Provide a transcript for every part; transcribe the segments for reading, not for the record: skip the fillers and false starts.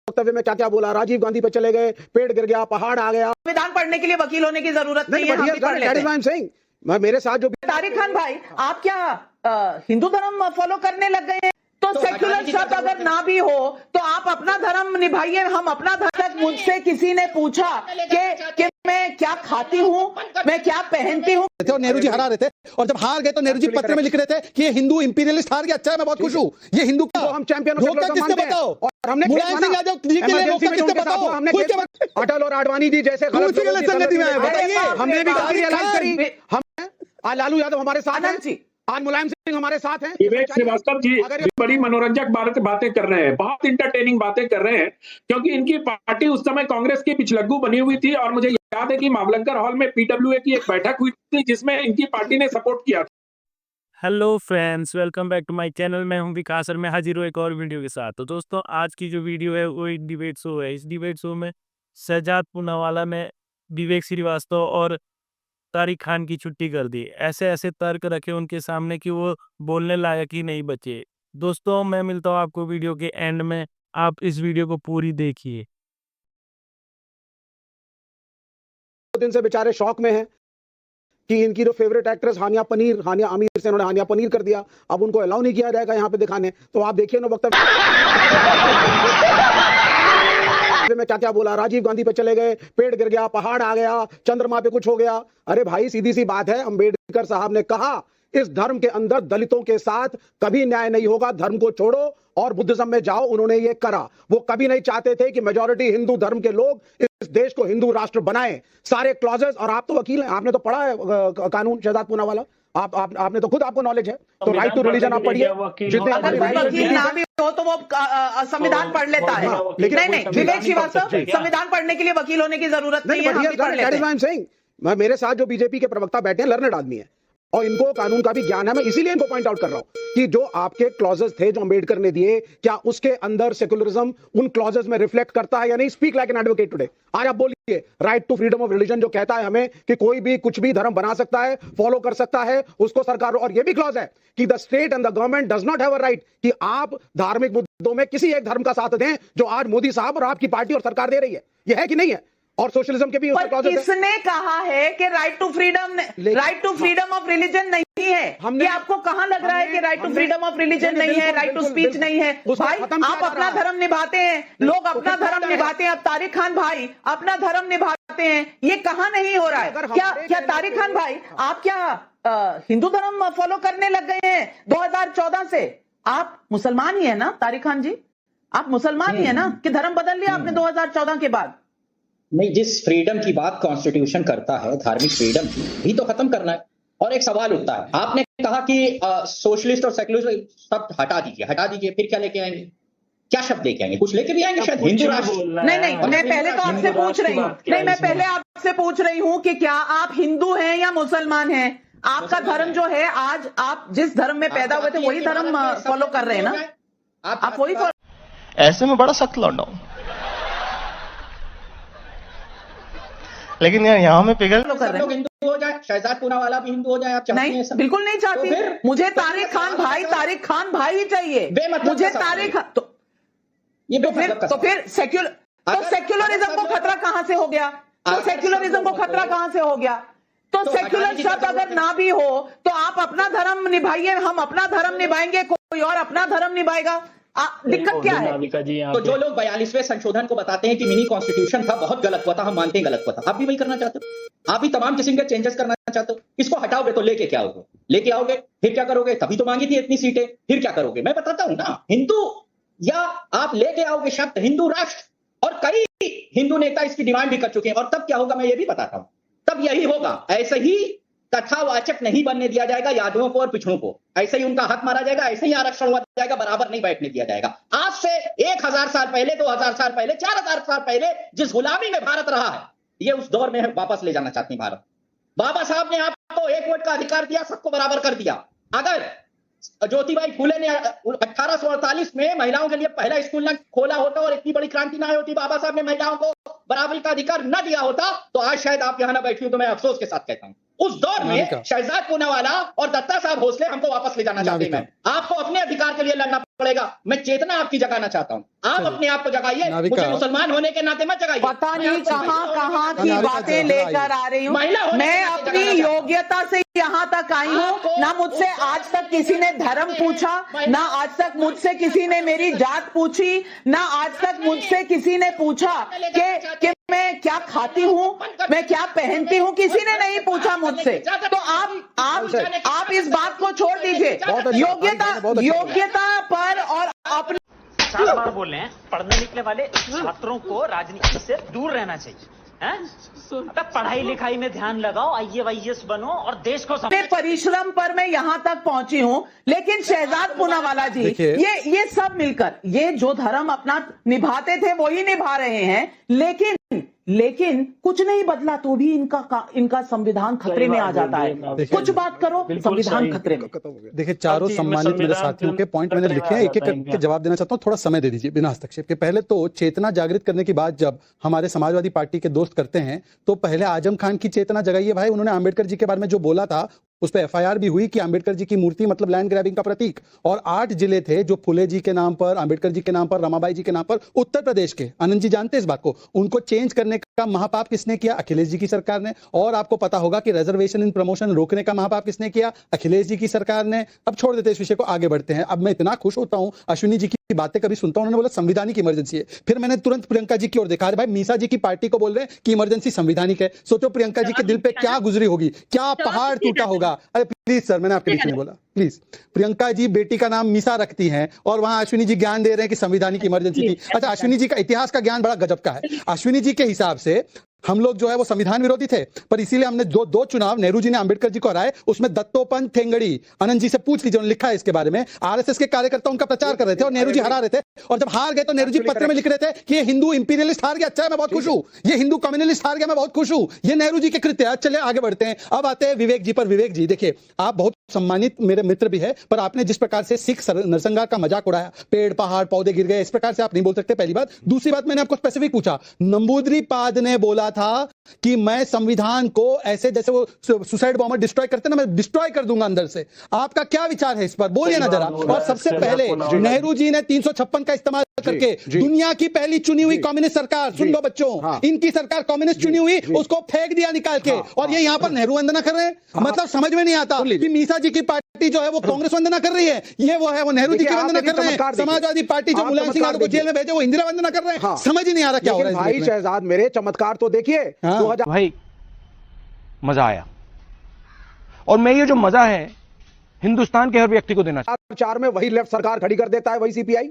वक्तव्य में क्या क्या बोला, राजीव गांधी पे चले गए, पेड़ गिर गया, पहाड़ आ गया। संविधान पढ़ने के लिए वकील होने की जरूरत नहीं है, हम भी पढ़ लेते हैं। मेरे साथ जो तारिक खान भाई, आप क्या हिंदू धर्म फॉलो करने लग गए हैं? तो सेक्युलर शब्द अगर ना भी हो तो आप अपना धर्म निभाइए, हम अपना धर्म। मुझसे किसी ने पूछा कि मैं क्या खाती हूँ, मैं क्या पहनती हूँ, और नेहरू जी हरा रहे थे, और जब हार गए तो नेहरू जी पत्र में लिख रहे थे कि ये हिंदू इंपीरियलिस्ट हार गया, अच्छा है, मैं बहुत खुश हूँ। ये हिंदू क्या, हम चैंपियन रोका किसने बताओ? और हमने मुलायम सिंह यादव जी के लिए रोका किसने बताओ? अटल और आडवाणी जी जैसे संगति में बताइए, हमने भी रियलाइज करी। हम आज लालू यादव हमारे साथ हैं, आज मुलायम सिंह हमारे साथ हैं। विवेक श्रीवास्तव जी बड़ी मनोरंजक बातें कर रहे हैं, बहुत इंटरटेनिंग बातें कर रहे हैं, क्योंकि इनकी पार्टी उस समय कांग्रेस की पिछलग्गू बनी हुई थी। और मुझे याद है कि मावलंकर हॉल में पीडब्ल्यूए की एक बैठक हुई थी जिसमें इनकी पार्टी ने सपोर्ट किया था। Hello friends, welcome back to my channel. मैं हूं विकास और मैं हाजिर हूं एक और वीडियो के साथ। तो दोस्तों, आज की जो वीडियो है वो एक डिबेट शो है। इस डिबेट शो में शहजाद पूनावाला में विवेक श्रीवास्तव और तारिक खान की छुट्टी कर दी। ऐसे ऐसे तर्क रखे उनके सामने कि वो बोलने लायक ही नहीं बचे। दोस्तों, मैं मिलता हूँ आपको वीडियो के एंड में, आप इस वीडियो को पूरी देखिए। दिन से बेचारे शौक में हैं कि इनकी जो फेवरेट एक्ट्रेस हानिया आमिर से इन्होंने हानिया पनीर कर दिया, अब उनको अलाउ नहीं किया जाएगा यहाँ पे दिखाने। तो आप देखिए ना वक्तव्य में क्या क्या बोला, राजीव गांधी पे चले गए, पेड़ गिर गया, पहाड़ आ गया, चंद्रमा पे कुछ हो गया। अरे भाई, सीधी सी बात है, अंबेडकर साहब ने कहा इस धर्म के अंदर दलितों के साथ कभी न्याय नहीं होगा, धर्म को छोड़ो और बुद्धिज्म में जाओ। उन्होंने ये करा। वो कभी नहीं चाहते थे कि मेजॉरिटी हिंदू धर्म के लोग इस देश को हिंदू राष्ट्र बनाएं। सारे क्लॉजेस, और आप तो वकील हैं, आपने तो पढ़ा है कानून, शहजाद पूनावाला, आपने तो खुद, आपको नॉलेज है, तो राइट टू रिलीजन आप पढ़िए। अगर कोई वकील ना भी हो तो वो संविधान पढ़ लेता है। नहीं, विवेक श्रीवास्तव, संविधान पढ़ने के लिए वकील होने की जरूरत नहीं है, हम भी पढ़ लेते हैं। मेरे साथ जो बीजेपी के प्रवक्ता बैठे हैं, लर्नेड आदमी है और इनको कानून का भी ज्ञान है। मैं इसीलिए इनको पॉइंट आउट कर रहा हूं कि जो आपके क्लॉजेस थे जो अंबेडकर ने दिए, क्या उसके अंदर सेकुलरिज्म उन क्लॉजेस में रिफ्लेक्ट करता है या नहीं? Speak like an advocate today. आज आप बोलिए, right to freedom of religion जो कहता है हमें कि कोई भी कुछ भी धर्म बना सकता है, फॉलो कर सकता है, उसको सरकार। और ये भी क्लॉज है कि the state and the government does not have a right कि आप धार्मिक मुद्दों में किसी एक धर्म का साथ दें, जो आज मोदी साहब और आपकी पार्टी और सरकार दे रही है। यह है कि नहीं है? और सोशलिज्म के भी किसने कहा है कि right to freedom of religion नहीं है? ये आपको कहां लग रहा है कि right to freedom of religion नहीं है, राइट टू स्पीच नहीं है? भाई, आप अपना धर्म निभाते हैं, लोग अपना धर्म निभाते हैं। अब तारिक खान भाई अपना धर्म निभाते हैं, ये कहां नहीं हो रहा है? क्या तारिक खान भाई, आप क्या हिंदू धर्म फॉलो करने लग गए हैं 2014 से? आप मुसलमान ही है ना तारिक खान जी? आप मुसलमान ही है ना कि धर्म बदल लिया आपने 2014 के बाद? नहीं, जिस फ्रीडम की बात कॉन्स्टिट्यूशन करता है, धार्मिक फ्रीडम की भी तो खत्म करना है। और एक सवाल उठता है, आपने कहा कि सोशलिस्ट और सेक्युलरिस्ट शब्द हटा दीजिए, फिर क्या लेके आएंगे? क्या शब्द लेके आएंगे? कुछ लेके भी आएंगे शायद, हिंदू राष्ट्र। नहीं, मैं पहले तो आपसे पूछ रही हूँ, मैं पहले आपसे पूछ रही हूँ कि क्या आप हिंदू हैं या मुसलमान हैं? आपका धर्म जो है, आज आप जिस धर्म में पैदा हुए थे वही धर्म फॉलो कर रहे हैं ना? आप वही फॉलो। ऐसे में बड़ा सख्त लौंडा हूं, लेकिन यहाँ में पिघल कर रहे हैं। हिंदू हो जाए, शहजाद पूनावाला भी हिंदू हो जाए, आप चाहती हैं? नहीं, बिल्कुल नहीं चाहती। तो मुझे तारिक खान भाई ही चाहिए। मुझे तारिक तो फिर सेक्युलरिज्म को खतरा कहां से हो गया? तो सेक्युलरिज्म को खतरा कहां से हो गया? तो सेक्युलर शब्द अगर ना भी हो तो आप अपना धर्म निभाइए, हम अपना धर्म निभाएंगे, कोई और अपना धर्म निभाएगा। दिक्कत क्या है? तो जो लोग 42वें संशोधन को बताते हैं कि मिनी कॉन्स्टिट्यूशन था, बहुत गलत हुआ था, हम मानते हैं गलत हुआ था, आप भी वही करना चाहते हो? आप भी तमाम किस्म के चेंजेस करना चाहते हो? इसको हटाओगे तो लेके क्या होगे? लेके आओगे, फिर क्या करोगे? तभी तो मांगी थी इतनी सीटें, फिर क्या करोगे? मैं बताता हूं ना। हिंदू, या आप लेके आओगे शब्द हिंदू राष्ट्र, और कई हिंदू नेता इसकी डिमांड भी कर चुके हैं। और तब क्या होगा मैं ये भी बताता हूं, तब यही होगा। ऐसे ही कथावाचक नहीं बनने दिया जाएगा यादवों को और पिछड़ों को, ऐसे ही उनका हक मारा जाएगा, ऐसे ही आरक्षण हुआ जाएगा, बराबर नहीं बैठने दिया जाएगा। आज से 1000 साल पहले, 2000 साल पहले, 4000 साल पहले जिस गुलामी में भारत रहा है, ये उस दौर में वापस ले जाना चाहते हैं भारत। बाबा साहब ने आपको एक वोट का अधिकार दिया, सबको बराबर कर दिया। अगर ज्योतिबाई फुले ने 1848 में महिलाओं के लिए पहला स्कूल न खोला होता और इतनी बड़ी क्रांति ना होती, बाबा साहब ने महिलाओं को बराबरी का अधिकार न दिया होता, तो आज शायद आप यहां ना बैठी हो। तो मैं अफसोस के साथ कहता हूं, उस दौर में शहजाद पूनावाला और दत्ता साहब भोसले हमको वापस ले जाना चाहते हैं। आपको अपने अधिकार के लिए लड़ना पड़ेगा। मैं चेतना आपकी जगाना चाहता हूं। आप अपने आप को जगाइए, मुझे मुसलमान होने के नाते मत जगाइए। पता नहीं कहां की बातें लेकर आ रही हूँ। मैं अपनी योग्यता से यहाँ तक आई हूँ। ना मुझसे आज तक किसी ने धर्म पूछा, ना आज तक मुझसे किसी ने मेरी जात पूछी, ना आज तक मुझसे किसी ने पूछा कि मैं क्या खाती हूँ, मैं क्या पहनती हूँ, किसी ने नहीं पूछा मुझसे। तो आप इस बात को छोड़ दीजिए। योग्यता पर और अपने 4 बार बोल रहे हैं, पढ़ने निकले वाले छात्रों को राजनीति से दूर रहना चाहिए। पढ़ाई लिखाई में ध्यान लगाओ, IAS बनो और देश को परिश्रम पर मैं यहाँ तक पहुंची हूँ। लेकिन शहजाद पूनावाला जी ये सब मिलकर ये जो धर्म अपना निभाते थे वही निभा रहे हैं। लेकिन कुछ नहीं बदला तो भी इनका संविधान खतरे में आ जाता है। कुछ बात करो, संविधान खतरे में। देखिए, चारों सम्मानित मेरे साथियों के पॉइंट मैंने लिखे हैं, एक एक करके जवाब देना चाहता हूँ। थोड़ा समय दे दीजिए बिना हस्तक्षेप के। पहले तो चेतना जागृत करने की बात जब हमारे समाजवादी पार्टी के दोस्त करते हैं तो पहले आजम खान की चेतना जगाइए भाई। उन्होंने अंबेडकर जी के बारे में जो बोला था उस पर FIR भी हुई कि अंबेडकर जी की मूर्ति मतलब लैंड ग्रैबिंग का प्रतीक। और 8 जिले थे जो फुले जी के नाम पर, अंबेडकर जी के नाम पर, रमाबाई जी के नाम पर, उत्तर प्रदेश के, आनंद जी जानते हैं इस बात को, उनको चेंज करने का महापाप किसने किया? अखिलेश जी की सरकार ने। और आपको पता होगा कि रिजर्वेशन इन प्रमोशन रोकने का महापाप किसने किया? अखिलेश जी की सरकार ने। अब छोड़ देते इस विषय को, आगे बढ़ते हैं। अब मैं इतना खुश होता हूं अश्विनी जी की बातें कभी सुनता हूं, उन्होंने बोला संविधानिक इमरजेंसी है। फिर मैंने तुरंत प्रियंका जी की ओर देखा, भाई मीसा जी की पार्टी को बोल रहे हैं कि इमरजेंसी संविधानिक है। सोचो प्रियंका जी के दिल पे क्या गुजरी होगी, क्या पहाड़ टूटा होगा। अरे प्लीज सर, मैंने आपके बीच में बोला, प्लीज। प्रियंका जी बेटी का नाम मीसा रखती हैं और वहां अश्विनी जी ज्ञान दे रहे हैं कि संविधानिक इमरजेंसी थी। अच्छा, अश्विनी जी का इतिहास का ज्ञान बड़ा गजब का है। अश्विनी जी के हिसाब से हम लोग जो है वो संविधान विरोधी थे, पर इसीलिए हमने दो चुनाव, नेहरू जी ने अंबेडकर जी को हराए, उसमें दत्तोपंत ठेंगड़ी, आनंद जी से पूछ लीजिए, उन्होंने लिखा है इसके बारे में। RSS के कार्यकर्ता उनका प्रचार कर रहे थे और नेहरू जी हरा रहे थे। और जब हार गए तो नेहरू जी पत्र में लिख रहे थे कि ये हिंदू इंपीरियलिस्ट हार गया, अच्छा है मैं बहुत खुश हूं, ये हिंदू कम्युनलिस्ट हार गया, मैं बहुत खुश हूं। ये नेहरू जी के कृत्य है। चले आगे बढ़ते हैं। अब आते हैं विवेक जी पर। विवेक जी देखिए, आप बहुत सम्मानित मेरे मित्र भी है, पर आपने जिस प्रकार से सिख नरसंहार का मजाक उड़ाया, पेड़ पहाड़ पौधे गिर गए, इस प्रकार से आप नहीं बोल सकते, पहली बात। दूसरी बात, मैंने आपको स्पेसिफिक पूछा, नंबूदरी पाद ने बोला था कि मैं संविधान को ऐसे जैसे वो सुसाइड बॉम्बर डिस्ट्रॉय करते ना, मैं डिस्ट्रॉय कर दूंगा अंदर से। आपका क्या विचार है इस पर, बोलिए ना जरा। और सबसे पहले नेहरू जी ने 356 का इस्तेमाल करके दुनिया की पहली चुनी हुई कम्युनिस्ट सरकार, सुन लो बच्चों, इनकी सरकार कम्युनिस्ट चुनी हुई, उसको फेंक दिया निकाल के, और ये यहाँ पर नेहरू वंदना कर रहे हैं। मतलब समझ में नहीं आता कि मीसा जी की पार्टी जो है वो कांग्रेस वंदना कर रही है, ये वो है वो नेहरू जी की वंदना कर रहे हैं। समाजवादी पार्टी जो मुलायम सिंह यादव को जेल में भेजे वो इंदिरा वंदना कर रहे हैं। समझ ही नहीं आ रहा क्या हो रहा है भाई। शहजाद मेरे चमत्कार तो देखिए। भाई मजा आया, और मैं ये जो मजा है हिंदुस्तान के हर व्यक्ति को देना चाहिए। 4 में वही लेफ्ट सरकार खड़ी कर देता है, वही CPI।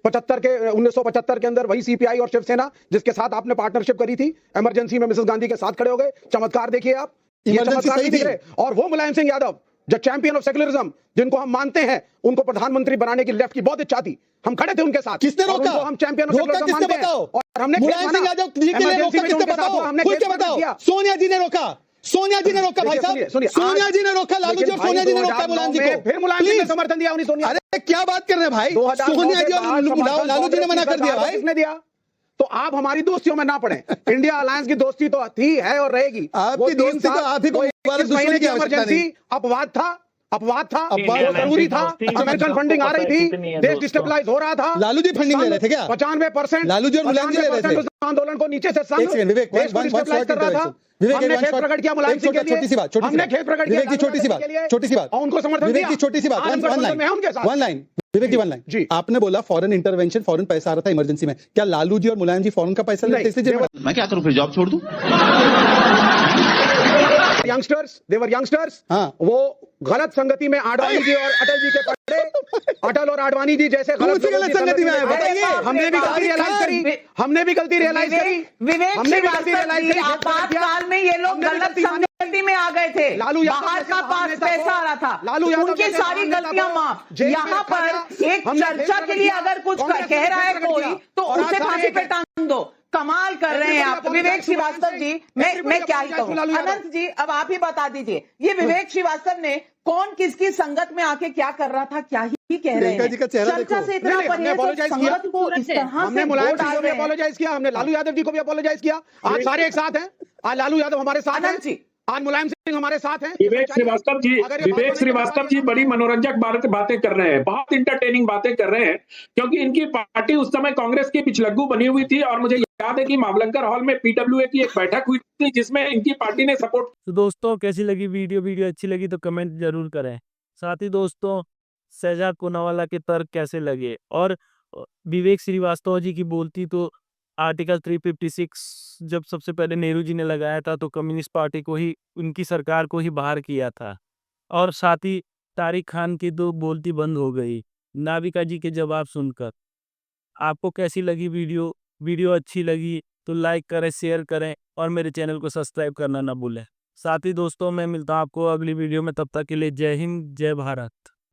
1975 के अंदर वही CPI और शिवसेना जिसके साथ आपने पार्टनरशिप करी थी, इमरजेंसी में मिसेस गांधी के साथ खड़े हो गए। चमत्कार देखिए आप, ये चमत्कार नहीं दिख रहे। और वो मुलायम सिंह यादव जो चैंपियन ऑफ सेक्युलरिज्म, जिनको हम मानते हैं, उनको प्रधानमंत्री बनाने की लेफ्ट की बहुत इच्छा थी, हम खड़े थे उनके साथ। किसने रोका? हम चैंपियन ऑफ सेक्युलरिज्म मानते हैं। और हमने मुलायम सिंह यादव जी के लिए रोका, किसने बताओ? सोनिया जी ने रोका, सोनिया जी ने रोका भाई साहब, सोनिया जी ने रोका, लालू जी और सोनिया जी ने रोका मुलायम जी को। फिर मुलायम जी ने समर्थन दिया उन्हीं सोनिया। अरे क्या बात कर रहे हैं भाई, सोनिया जी और लालू जी ने मना कर दिया भाई। किसने दिया? तो आप हमारी दोस्तियों में ना पड़े। इंडिया अलायंस की दोस्ती तो थी, है और रहेगी। आपकी दोस्ती तो आप ही को इमरजेंसी अपवाद था, जरूरी था। अमेरिकन फंडिंग आ रही थी, देश डिस्टेबलाइज हो रहा था। लालू जी फंडिंग ले रहे थे क्या? 95% लालू जी और मुलायम जी ले रहे थे आंदोलन को नीचे से संघ देश को डिस्टेबलाइज कर रहा था। हमने खेत प्रकट किया मुलायम सिंह के लिए, छोटी सी बात, हमने खेत प्रकट किया छोटी सी बात, और उनको समर्थन दिया। छोटी सी बात, वन लाइन विवेक जी, वन लाइन जी। आपने बोला फॉरेन इंटरवेंशन, फॉरेन पैसा आ रहा था इमरजेंसी में, क्या लालू जी और मुलायम जी फॉरेन का पैसा लेते थे? मैं क्या करूं, फिर जॉब छोड़ दूं? यंगस्टर्स, वो गलत संगति में आडवाणी जी और अटल जी के पड़े। अटल और आडवाणी जी जैसे गलत संगति में बताइए। हमने भी गलती रियलाइज करी। विवेक श्रीवास्तव, आपातकाल में ये लोग गलत संगति में आ गए थे। बाहर का पास पैसा आ रहा था, उनकी सारी गलतियां माफ। यहाँ पर एक चर्चा के लिए अगर कुछ कह रहा है कोई, तो उसे फांसी पे टांग दो। कमाल कर रहे हैं आप विवेक श्रीवास्तव जी। मैं क्या ही कहूँ। अनंत जी, अब आप ही बता दीजिए, ये विवेक श्रीवास्तव ने कौन किसकी संगत में आके क्या कर रहा था, क्या ही कह रहे हैं? चर्चा से इतना संगत को इस तरह हमने मुलायम सिंह को भी अपोलोजाइज किया, हमने लालू यादव जी को भी अपोलोजाइज किया। आज सारे एक साथ हैं, आज लालू यादव हमारे साथ हैं। आज मुलायम सिंह हमारे साथ हैं। विवेक श्रीवास्तव जी, अगर ये बात विवेक होने श्रीवास्तव जी बड़ी मनोरंजक बातें कर रहे हैं, बहुत इंटरटेनिंग बातें कर रहे हैं, क्योंकि इनकी पार्टी उस समय कांग्रेस की पिछलग्गू बनी हुई थी और मुझे याद है कि मावलंकर हॉल में पीडब्ल्यूए की एक बैठक हुई थी जिसमें इनकी पार्टी ने सपोर्ट। तो दोस्तों कैसी लगी वीडियो अच्छी लगी तो कमेंट जरूर करें। साथ ही दोस्तों शहजाद पूनावाला के तर्क कैसे लगे और विवेक श्रीवास्तव जी की बोलती तो आर्टिकल 356 जब सबसे पहले नेहरू जी ने लगाया था तो कम्युनिस्ट पार्टी को ही, उनकी सरकार को ही बाहर किया था। और साथ ही तारिक खान की तो बोलती बंद हो गई नाविका जी के जवाब सुनकर। आपको कैसी लगी वीडियो अच्छी लगी तो लाइक करें, शेयर करें और मेरे चैनल को सब्सक्राइब करना ना भूलें। साथ ही दोस्तों मैं मिलता हूँ आपको अगली वीडियो में, तब तक के लिए जय हिंद, जय भारत।